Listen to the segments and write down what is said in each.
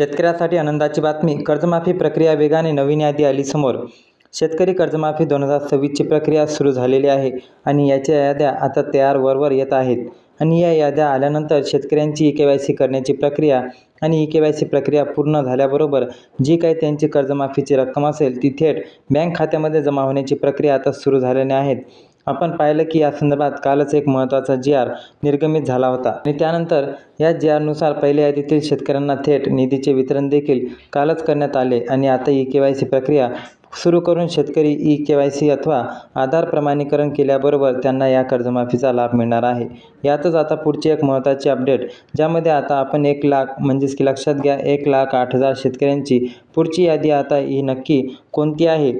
शेतकऱ्यासाठी आनंदाची बातमी. कर्जमाफी प्रक्रिया वेगाने. नवीन यादी आली समोर. शेतकरी कर्जमाफी 2026ची प्रक्रिया सुरू झालेली आहे आणि याच्या याद्या आता तयार वर येत आहेत. आणि या याद्या आल्यानंतर शेतकऱ्यांची ई-के.वाय.सी करण्याची प्रक्रिया आणि ई-के.वाय.सी प्रक्रिया पूर्ण झाल्याबरोबर जी काही त्यांची कर्जमाफीची रक्कम असेल ती थेट बँक खात्यामध्ये जमा होण्याची प्रक्रिया आता सुरू झालेली आहे. आपण पाहिलं की या संदर्भात कालच एक महत्त्वाचा जी.आर. निर्गमित झाला होता आणि त्यानंतर या जी.आर.नुसार पहिल्या यादीतील शेतकऱ्यांना थेट निधीचे वितरण देखील कालच करण्यात आले आणि आता ई-के.वाय.सी प्रक्रिया सुरू करून शेतकरी ई-के.वाय.सी अथवा आधार प्रमाणीकरण केल्याबरोबर त्यांना या कर्जमाफीचा लाभ मिळणार आहे. यातच आता पुढची एक महत्त्वाची अपडेट, ज्यामध्ये आता आपण 1 लाख म्हणजेच की लक्षात घ्या 1,08,000 शेतकऱ्यांची पुढची यादी आता ही नक्की कोणती आहे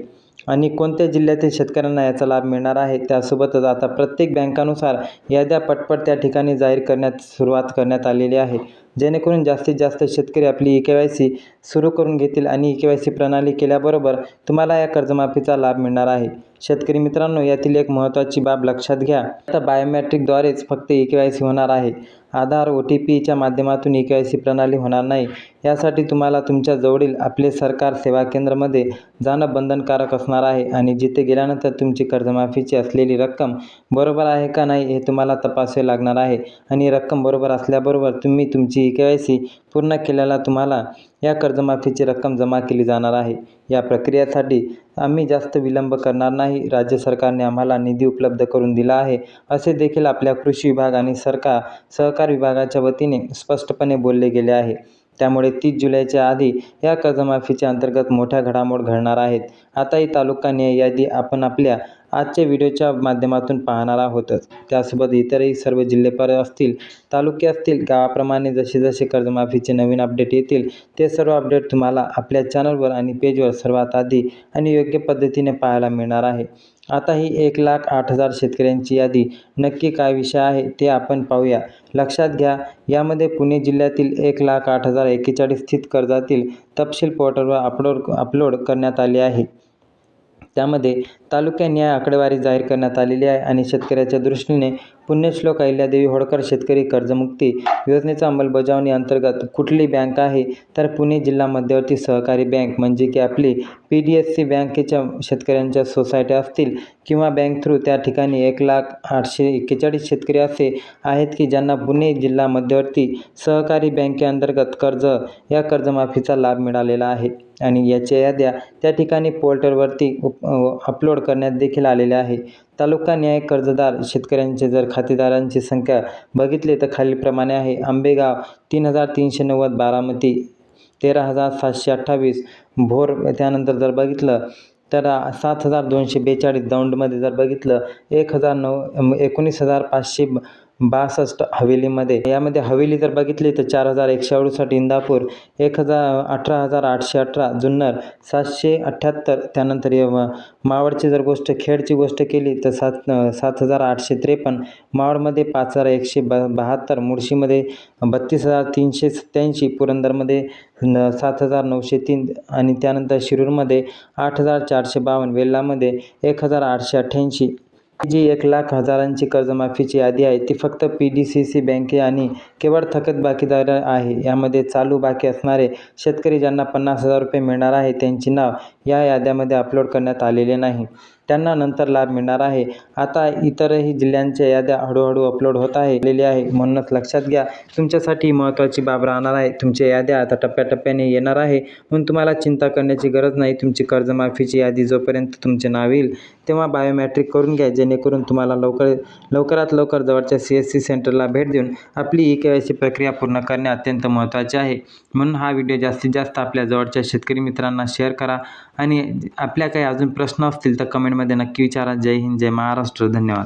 आणि कोणत्या जिल्ह्यातील शेतकऱ्यांना याचा लाभ मिळणार आहे. त्यासोबतच आता प्रत्येक बँकानुसार याद्या पटपट त्या ठिकाणी जाहीर करण्यात सुरुवात करण्यात आलेली आहे, जेणेकरून जास्तीत जास्त शेतकरी आपली ई-के.वाय.सी सुरू करून घेतील आणि ई-के.वाय.सी प्रणाली केल्याबरोबर तुम्हाला या कर्जमाफीचा लाभ मिळणार आहे. शेतकरी मित्रांनो, यातील एक महत्त्वाची बाब लक्षात घ्या. आता बायोमेट्रिकद्वारेच फक्त ई-के.वाय.सी होणार आहे. आधार OTPच्या माध्यमातून ई-के.वाय.सी प्रणाली होणार नाही. यासाठी तुम्हाला तुमच्या जवळील आपले सरकार सेवा केंद्रामध्ये जाणं बंधनकारक असणार आहे आणि जिथे गेल्यानंतर तुमची कर्जमाफीची असलेली रक्कम बरोबर आहे का नाही हे तुम्हाला तपासावे लागणार आहे आणि रक्कम बरोबर असल्याबरोबर तुम्ही तुमची ई-के.वाय.सी पूर्ण केल्याला तुम्हाला या कर्जमाफीची रक्कम जमा केली जाणार आहे. या प्रक्रियेसाठी आम्ही जास्त विलंब करणार नाही. राज्य सरकारने आम्हाला निधी उपलब्ध करून दिला आहे, असे देखील आपल्या कृषी विभाग आणि सहकार विभागाच्या वतीने स्पष्टपणे बोलले गेले आहे. त्यामुळे 30 जुलैच्या आधी या कर्जमाफीच्या अंतर्गत मोठ्या घडामोडी घडणार आहेत. आता ही तालुकानिहाय यादी आपण आपल्या आजच्या व्हिडिओच्या माध्यमातून पाहणार आहोतच. त्यासोबत इतरही सर्व जिल्हे असतील, तालुके असतील, गावाप्रमाणे जसे जसे कर्जमाफीचे नवीन अपडेट येतील ते सर्व अपडेट तुम्हाला आपल्या चॅनलवर आणि पेजवर सर्वात आधी आणि योग्य पद्धतीने पाहायला मिळणार आहे. आता ही 1,08,000 शेतकऱ्यांची यादी नक्की काय विषय आहे ते आपण पाहूया. लक्षात घ्या, यामध्ये पुणे जिल्ह्यातील 1,08,041 स्थित कर्जातील तपशील पोर्टलवर अपलोड करण्यात आले आहे. त्यामध्ये तालुकानिहाय आकडेवारी जाहीर करण्यात आलेली आहे आणि शेतकऱ्याच्या दृष्टीने पुण्यश्लोक अहिल्यादेवी होळकर शेतकरी कर्जमुक्ती योजनेचा अंमलबजावणी अंतर्गत कुठली बँक आहे तर पुणे जिल्हा मध्यवर्ती सहकारी बँक म्हणजे की आपली PDSC बँकेच्या शेतकऱ्यांच्या सोसायट्या असतील किंवा बँक थ्रू त्या ठिकाणी 1,08,041 शेतकरी असे आहेत की ज्यांना पुणे जिल्हा मध्यवर्ती सहकारी बँकेअंतर्गत या कर्जमाफीचा लाभ मिळालेला आहे आणि याच्या याद्या त्या ठिकाणी पोर्टलवरती अपलोड करण्यात देखील आलेल्या आहे. तालुकानिहाय कर्जदार शेतकऱ्यांचे जर खातेदारांची संख्या बघितली तर खालीलप्रमाणे आहे. आंबेगाव 3,390, बारामती 13,728, भोर त्यानंतर जर बघितलं तर 7,242, दौंडमध्ये जर बघितलं 19,562, हवेलीमध्ये यामध्ये हवेली जर बघितली तर 4,168, इंदापूर 18,818, जुन्नर 778, त्यानंतर मावळची जर खेडची गोष्ट केली तर 7,853, मावळमध्ये 5,172, मुळशीमध्ये 32,387, पुरंदरमध्ये 7,903 आणि त्यानंतर शिरूरमध्ये 8,452, वेल्हामध्ये 1,888. जी 1,00,000 कर्जमाफीची यादी आहे ती फक्त PDCC बँके आणि केवळ थकबाकीदार आहे. यामध्ये चालू बाकी असणारे शेतकरी ज्यांना 50,000 रुपये मिळणार आहे त्यांची नाव या याद्यामध्ये अपलोड करण्यात आलेले नाही, त्यांना नंतर लाभ मिळणार आहे. आता इतरही जिल्ह्यांच्या याद्या हळूहळू अपलोड होत आहे. म्हणूनच लक्षात घ्या, तुमच्यासाठी महत्त्वाची बाब राहणार आहे. तुमच्या याद्या आता टप्प्याटप्प्याने येणार आहे म्हणून तुम्हाला चिंता करण्याची गरज नाही. तुमची कर्जमाफीची यादी जोपर्यंत तुमचे नाव येईल तेव्हा बायोमेट्रिक करून घ्या, जेणेकरून तुम्हाला लवकरात लवकर जवळच्या CSC सेंटरला भेट देऊन आपली ई-के.वाय.सी प्रक्रिया पूर्ण करणे अत्यंत महत्त्वाचे आहे. म्हणून हा व्हिडिओ जास्तीत जास्त आपल्या जवळच्या शेतकरी मित्रांना शेअर करा आणि आपल्या काही अजून प्रश्न असतील तर कमेंटमध्ये नक्की विचारा. जय हिंद, जय महाराष्ट्र. धन्यवाद.